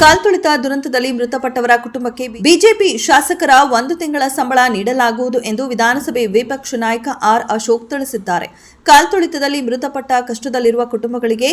ಕಾಲ್ತುಳಿತ ದುರಂತದಲ್ಲಿ ಮೃತಪಟ್ಟವರ ಕುಟುಂಬಕ್ಕೆ ಬಿಜೆಪಿ ಶಾಸಕರ 1 ತಿಂಗಳ ಸಂಬಳ ನೀಡಲಾಗುವುದು ಎಂದು ವಿಧಾನಸಭೆ ವಿಪಕ್ಷ ನಾಯಕ ಆರ್ ಅಶೋಕ್ ತಿಳಿಸಿದ್ದಾರೆ. ಕಾಲ್ತುಳಿತದಲ್ಲಿ ಮೃತಪಟ್ಟ ಕಷ್ಟದಲ್ಲಿರುವ ಕುಟುಂಬಗಳಿಗೆ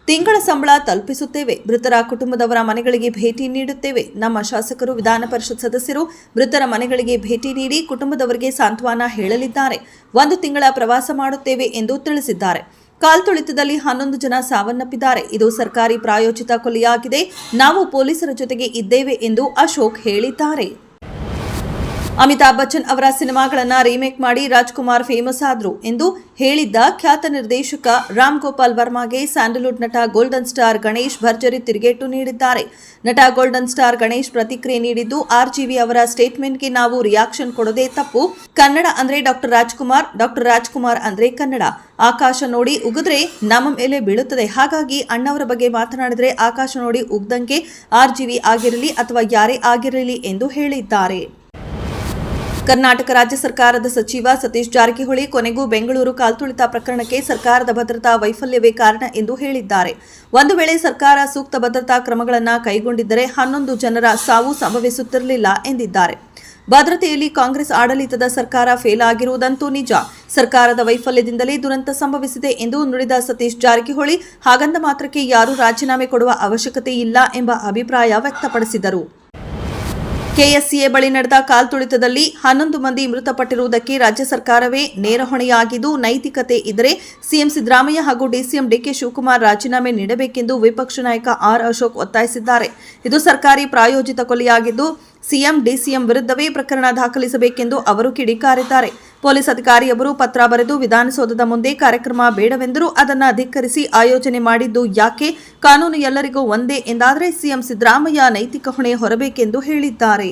ತಿಂಗಳ ಸಂಬಳ ತಲುಪಿಸುತ್ತೇವೆ. ಮೃತರ ಕುಟುಂಬದವರ ಮನೆಗಳಿಗೆ ಭೇಟಿ ನೀಡುತ್ತೇವೆ. ನಮ್ಮ ಶಾಸಕರು ವಿಧಾನ ಪರಿಷತ್ ಸದಸ್ಯರು ಮೃತರ ಮನೆಗಳಿಗೆ ಭೇಟಿ ನೀಡಿ ಕುಟುಂಬದವರಿಗೆ ಸಾಂತ್ವನ ಹೇಳಲಿದ್ದಾರೆ. 1 ತಿಂಗಳ ಪ್ರವಾಸ ಮಾಡುತ್ತೇವೆ ಎಂದು ತಿಳಿಸಿದ್ದಾರೆ. ಕಾಲ್ತುಳಿತದಲ್ಲಿ 11 ಜನ ಸಾವನ್ನಪ್ಪಿದ್ದಾರೆ. ಇದು ಸರ್ಕಾರಿ ಪ್ರಾಯೋಜಿತ ಕೊಲೆಯಾಗಿದೆ. ನಾವು ಪೊಲೀಸರ ಜೊತೆಗೆ ಇದ್ದೇವೆ ಎಂದು ಅಶೋಕ್ ಹೇಳಿದ್ದಾರೆ. ಅಮಿತಾಬ್ ಬಚ್ಚನ್ ಅವರ ಸಿನಿಮಾಗಳನ್ನು ರೀಮೇಕ್ ಮಾಡಿ ರಾಜ್ಕುಮಾರ್ ಫೇಮಸ್ ಆದ್ರು ಎಂದು ಹೇಳಿದ್ದ ಖ್ಯಾತ ನಿರ್ದೇಶಕ ರಾಮ್ ಗೋಪಾಲ್ ವರ್ಮಾಗೆ ಸ್ಯಾಂಡಲ್ವುಡ್ ನಟ ಗೋಲ್ಡನ್ ಸ್ಟಾರ್ ಗಣೇಶ್ ಭರ್ಜರಿ ತಿರುಗೇಟು ನೀಡಿದ್ದಾರೆ. ನಟ ಗೋಲ್ಡನ್ ಸ್ಟಾರ್ ಗಣೇಶ್ ಪ್ರತಿಕ್ರಿಯೆ ನೀಡಿದ್ದು, ಆರ್ಜಿವಿ ಅವರ ಸ್ಟೇಟ್ಮೆಂಟ್ಗೆ ನಾವು ರಿಯಾಕ್ಷನ್ ಕೊಡೋದೇ ತಪ್ಪು. ಕನ್ನಡ ಅಂದ್ರೆ ಡಾಕ್ಟರ್ ರಾಜ್ಕುಮಾರ್ ಅಂದ್ರೆ ಕನ್ನಡ. ಆಕಾಶ ನೋಡಿ ಉಗಿದ್ರೆ ನಮ್ಮ ಮೇಲೆ ಬೀಳುತ್ತದೆ. ಹಾಗಾಗಿ ಅಣ್ಣವರ ಬಗ್ಗೆ ಮಾತನಾಡಿದ್ರೆ ಆಕಾಶ ನೋಡಿ ಉಗ್ದಂಗೆ ಆರ್ಜಿವಿ ಆಗಿರಲಿ ಅಥವಾ ಯಾರೇ ಆಗಿರಲಿ ಎಂದು ಹೇಳಿದ್ದಾರೆ. ಕರ್ನಾಟಕ ರಾಜ್ಯ ಸರ್ಕಾರದ ಸಚಿವ ಸತೀಶ್ ಜಾರಕಿಹೊಳಿ ಕೊನೆಗೂ ಬೆಂಗಳೂರು ಕಾಲ್ತುಳಿತ ಪ್ರಕರಣಕ್ಕೆ ಸರ್ಕಾರದ ಭದ್ರತಾ ವೈಫಲ್ಯವೇ ಕಾರಣ ಎಂದು ಹೇಳಿದ್ದಾರೆ. ಒಂದು ವೇಳೆ ಸರ್ಕಾರ ಸೂಕ್ತ ಭದ್ರತಾ ಕ್ರಮಗಳನ್ನು ಕೈಗೊಂಡಿದ್ದರೆ 11 ಜನರ ಸಾವು ಸಂಭವಿಸುತ್ತಿರಲಿಲ್ಲ ಎಂದಿದ್ದಾರೆ. ಭದ್ರತೆಯಲ್ಲಿ ಕಾಂಗ್ರೆಸ್ ಆಡಳಿತದ ಸರ್ಕಾರ ಫೇಲ್ ಆಗಿರುವುದಂತೂ ನಿಜ. ಸರ್ಕಾರದ ವೈಫಲ್ಯದಿಂದಲೇ ದುರಂತ ಸಂಭವಿಸಿದೆ ಎಂದು ನುಡಿದ ಸತೀಶ್ ಜಾರಕಿಹೊಳಿ, ಹಾಗಂದ ಮಾತ್ರಕ್ಕೆ ಯಾರೂ ರಾಜೀನಾಮೆ ಕೊಡುವ ಅವಶ್ಯಕತೆ ಇಲ್ಲ ಎಂಬ ಅಭಿಪ್ರಾಯ ವ್ಯಕ್ತಪಡಿಸಿದರು. ಕೆಎಸ್ಸಿಎ ಬಳಿ ನಡೆದ ಕಾಲ್ತುಳಿತದಲ್ಲಿ 11 ಮಂದಿ ಮೃತಪಟ್ಟಿರುವುದಕ್ಕೆ ರಾಜ್ಯ ಸರ್ಕಾರವೇ ನೇರ ಹೊಣೆಯಾಗಿದ್ದು, ನೈತಿಕತೆ ಇದ್ದರೆ ಸಿಎಂ ಸಿದ್ದರಾಮಯ್ಯ ಹಾಗೂ ಡಿಸಿಎಂ ಡಿಕೆ ಶಿವಕುಮಾರ್ ರಾಜೀನಾಮೆ ನೀಡಬೇಕೆಂದು ವಿಪಕ್ಷ ನಾಯಕ ಆರ್ ಅಶೋಕ್ ಒತ್ತಾಯಿಸಿದ್ದಾರೆ. ಇದು ಸರ್ಕಾರಿ ಪ್ರಾಯೋಜಿತ ಕೊಲೆಯಾಗಿದ್ದು, ಸಿಎಂ ಡಿಸಿಎಂ ವಿರುದ್ಧವೇ ಪ್ರಕರಣ ದಾಖಲಿಸಬೇಕೆಂದು ಅವರು ಕಿಡಿಕಾರಿದ್ದಾರೆ. ಪೊಲೀಸ್ ಅಧಿಕಾರಿಯೊಬ್ಬರು ಪತ್ರ ಬರೆದು ವಿಧಾನಸೌಧದ ಮುಂದೆ ಕಾರ್ಯಕ್ರಮ ಬೇಡವೆಂದರೂ ಅದನ್ನು ಧಿಕ್ಕರಿಸಿ ಆಯೋಜನೆ ಮಾಡಿದ್ದು ಯಾಕೆ? ಕಾನೂನು ಎಲ್ಲರಿಗೂ ಒಂದೇ ಎಂದಾದರೆ ಸಿಎಂ ಸಿದ್ದರಾಮಯ್ಯ ನೈತಿಕ ಹೊಣೆ ಹೊರಬೇಕೆಂದು ಹೇಳಿದ್ದಾರೆ.